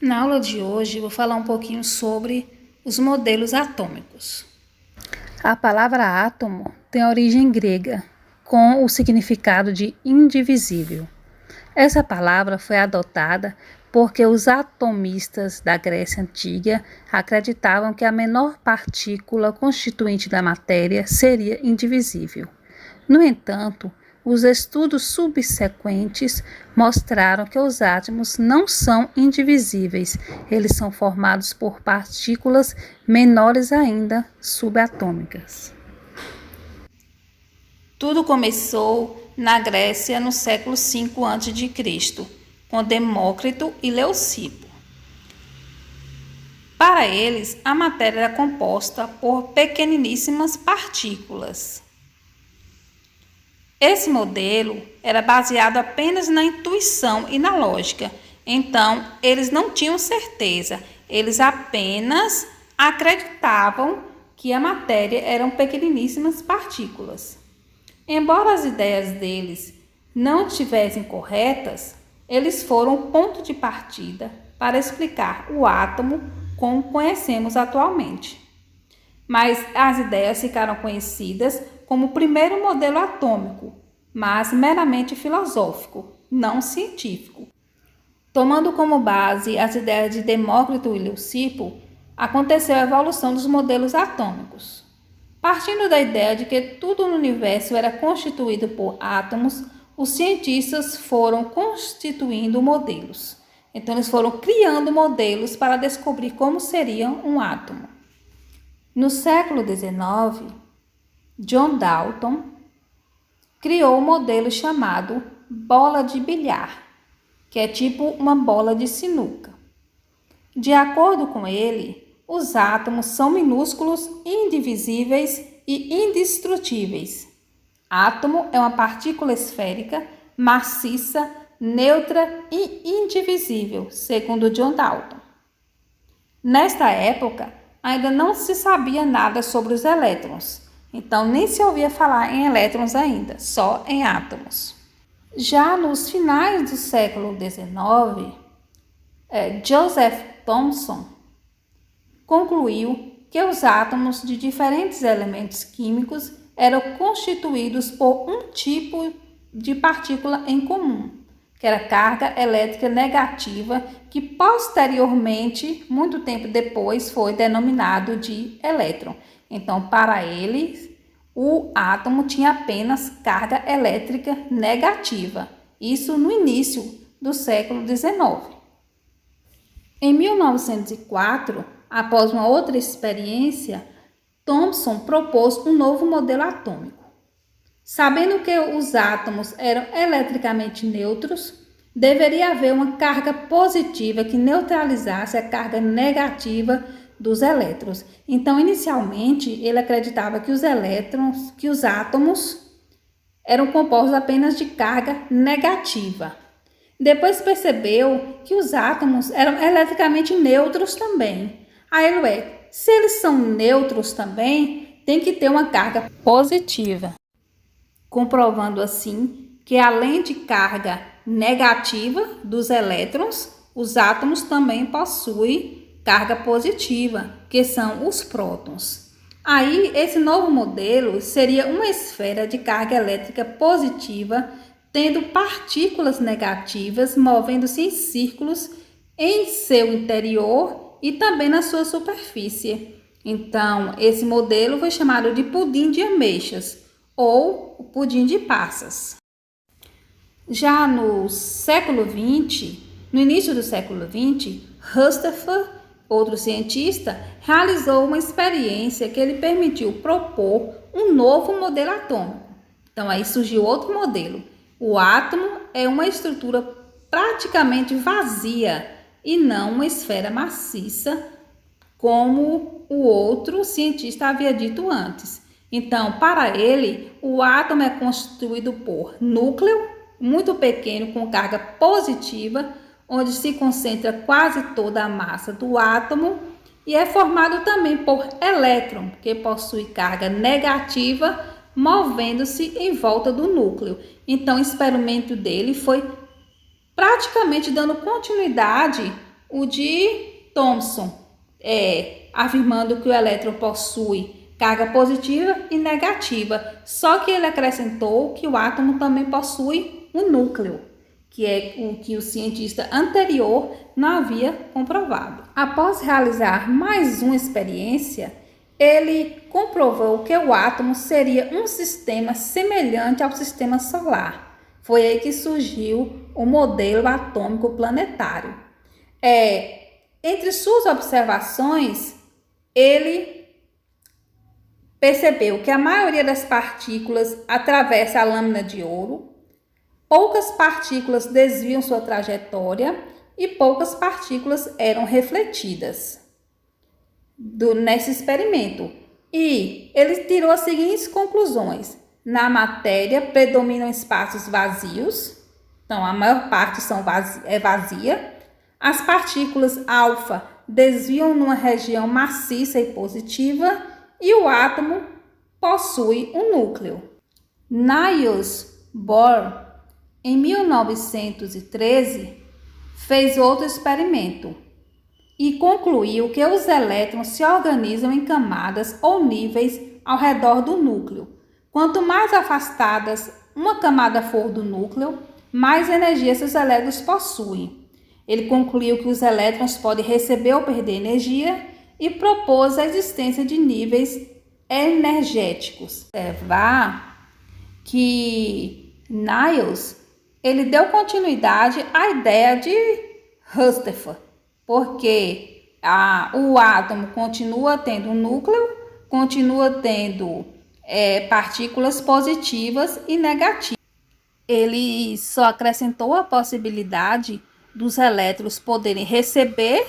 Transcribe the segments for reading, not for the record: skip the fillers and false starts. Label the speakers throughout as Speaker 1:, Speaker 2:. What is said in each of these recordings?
Speaker 1: Na aula de hoje, vou falar um pouquinho sobre os modelos atômicos. A palavra átomo tem origem grega, com o significado de indivisível. Essa palavra foi adotada porque os atomistas da Grécia Antiga acreditavam que a menor partícula constituinte da matéria seria indivisível. No entanto, os estudos subsequentes mostraram que os átomos não são indivisíveis, eles são formados por partículas menores ainda, subatômicas. Tudo começou na Grécia no século V a.C., com Demócrito e Leucipo. Para eles, a matéria era composta por pequeniníssimas partículas. Esse modelo era baseado apenas na intuição e na lógica, então eles não tinham certeza, eles apenas acreditavam que a matéria eram pequeniníssimas partículas. Embora as ideias deles não estivessem corretas, eles foram o ponto de partida para explicar o átomo como conhecemos atualmente. Mas as ideias ficaram conhecidas como o primeiro modelo atômico, mas meramente filosófico, não científico. Tomando como base as ideias de Demócrito e Leucipo, aconteceu a evolução dos modelos atômicos. Partindo da ideia de que tudo no universo era constituído por átomos, os cientistas foram constituindo modelos. Então, eles foram criando modelos para descobrir como seria um átomo. No século XIX, John Dalton criou um modelo chamado bola de bilhar, que é tipo uma bola de sinuca. De acordo com ele, os átomos são minúsculos, indivisíveis e indestrutíveis. Átomo é uma partícula esférica, maciça, neutra e indivisível, segundo John Dalton. Nesta época, ainda não se sabia nada sobre os elétrons, então nem se ouvia falar em elétrons ainda, só em átomos. Já nos finais do século XIX, Joseph Thomson concluiu que os átomos de diferentes elementos químicos eram constituídos por um tipo de partícula em comum, que era carga elétrica negativa, que posteriormente, muito tempo depois, foi denominado de elétron. Então, para eles, o átomo tinha apenas carga elétrica negativa. Isso no início do século XIX. Em 1904, após uma outra experiência, Thomson propôs um novo modelo atômico. Sabendo que os átomos eram eletricamente neutros, deveria haver uma carga positiva que neutralizasse a carga negativa dos elétrons. Então, inicialmente, ele acreditava que os átomos eram compostos apenas de carga negativa. Depois percebeu que os átomos eram eletricamente neutros também. Aí, se eles são neutros também, tem que ter uma carga positiva, comprovando assim que além de carga negativa dos elétrons, os átomos também possuem carga positiva, que são os prótons. Aí, esse novo modelo seria uma esfera de carga elétrica positiva, tendo partículas negativas movendo-se em círculos em seu interior e também na sua superfície. Então, esse modelo foi chamado de pudim de ameixas ou o pudim de passas. Já no século XX, no início do século XX, Rutherford, outro cientista, realizou uma experiência que ele permitiu propor um novo modelo atômico. Então, aí surgiu outro modelo. O átomo é uma estrutura praticamente vazia e não uma esfera maciça, como o outro cientista havia dito antes. Então, para ele, o átomo é constituído por núcleo muito pequeno com carga positiva, onde se concentra quase toda a massa do átomo, e é formado também por elétron, que possui carga negativa, movendo-se em volta do núcleo. Então, o experimento dele foi praticamente dando continuidade o de Thomson, afirmando que o elétron possui carga positiva e negativa, só que ele acrescentou que o átomo também possui um núcleo, que é o que o cientista anterior não havia comprovado. Após realizar mais uma experiência, ele comprovou que o átomo seria um sistema semelhante ao sistema solar. Foi aí que surgiu o modelo atômico planetário. Entre suas observações, ele percebeu que a maioria das partículas atravessa a lâmina de ouro, poucas partículas desviam sua trajetória e poucas partículas eram refletidas nesse experimento. E ele tirou as seguintes conclusões: na matéria predominam espaços vazios, então a maior parte é vazia. As partículas alfa desviam numa região maciça e positiva e o átomo possui um núcleo. Niels Bohr, em 1913, fez outro experimento e concluiu que os elétrons se organizam em camadas ou níveis ao redor do núcleo. Quanto mais afastadas uma camada for do núcleo, mais energia seus elétrons possuem. Ele concluiu que os elétrons podem receber ou perder energia e propôs a existência de níveis energéticos. Observar que Niels ele deu continuidade à ideia de Rutherford, porque o átomo continua tendo um núcleo, continua tendo partículas positivas e negativas. Ele só acrescentou a possibilidade dos elétrons poderem receber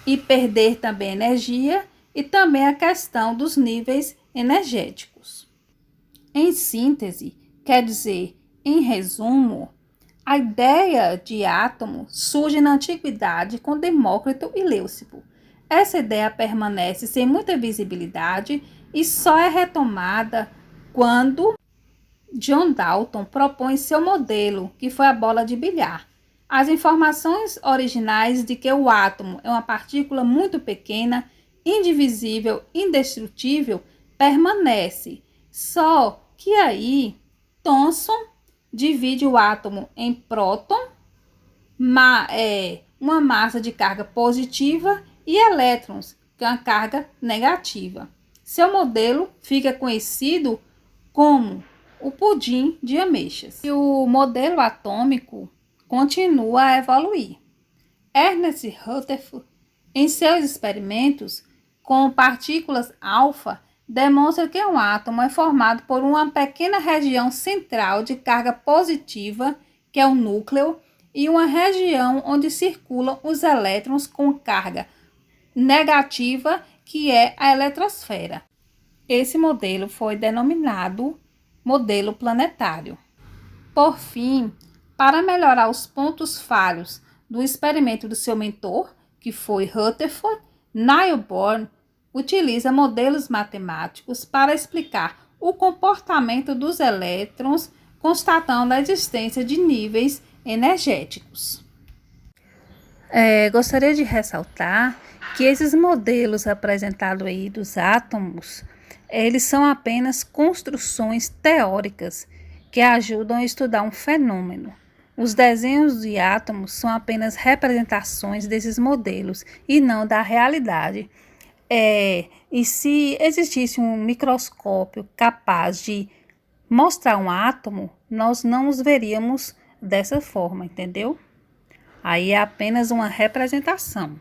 Speaker 1: e perder também energia e também a questão dos níveis energéticos. Em síntese, quer dizer, em resumo, a ideia de átomo surge na antiguidade com Demócrito e Leucipo. Essa ideia permanece sem muita visibilidade e só é retomada quando John Dalton propõe seu modelo, que foi a bola de bilhar. As informações originais de que o átomo é uma partícula muito pequena, indivisível, indestrutível, permanece. Só que aí Thomson divide o átomo em próton, uma massa de carga positiva, e elétrons, que é uma carga negativa. Seu modelo fica conhecido como o pudim de ameixas. E o modelo atômico continua a evoluir. Ernest Rutherford, em seus experimentos com partículas alfa, demonstra que um átomo é formado por uma pequena região central de carga positiva, que é o núcleo, e uma região onde circulam os elétrons com carga negativa, que é a eletrosfera. Esse modelo foi denominado modelo planetário. Por fim, para melhorar os pontos falhos do experimento do seu mentor, que foi Rutherford, Niels Bohr utiliza modelos matemáticos para explicar o comportamento dos elétrons, constatando a existência de níveis energéticos. Gostaria de ressaltar que esses modelos apresentados aí dos átomos, eles são apenas construções teóricas que ajudam a estudar um fenômeno. Os desenhos de átomos são apenas representações desses modelos e não da realidade. E se existisse um microscópio capaz de mostrar um átomo, nós não os veríamos dessa forma, entendeu? Aí é apenas uma representação.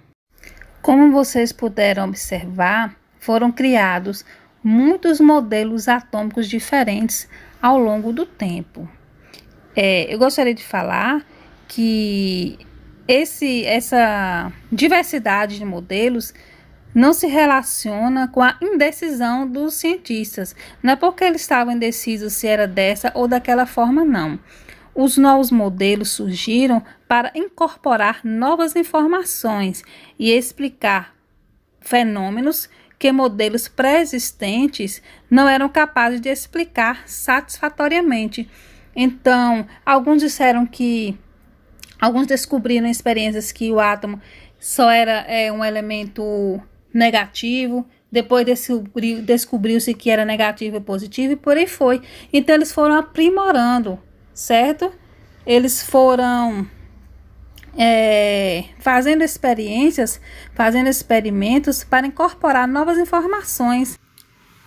Speaker 1: Como vocês puderam observar, foram criados muitos modelos atômicos diferentes ao longo do tempo. Eu gostaria de falar que essa diversidade de modelos não se relaciona com a indecisão dos cientistas. Não é porque eles estavam indecisos se era dessa ou daquela forma, não. Os novos modelos surgiram para incorporar novas informações e explicar fenômenos que modelos pré-existentes não eram capazes de explicar satisfatoriamente. Então, alguns descobriram experiências que o átomo só era um elemento negativo, depois descobriu-se que era negativo e positivo e por aí foi. Então eles foram aprimorando, certo? Eles foram fazendo experiências, fazendo experimentos para incorporar novas informações,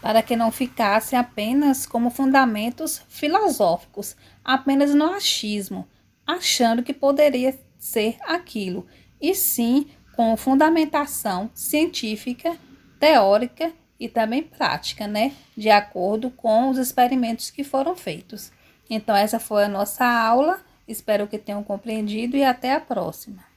Speaker 1: para que não ficasse apenas como fundamentos filosóficos, apenas no achismo, achando que poderia ser aquilo, e sim com fundamentação científica, teórica e também prática, né? De acordo com os experimentos que foram feitos. Então, essa foi a nossa aula. Espero que tenham compreendido e até a próxima.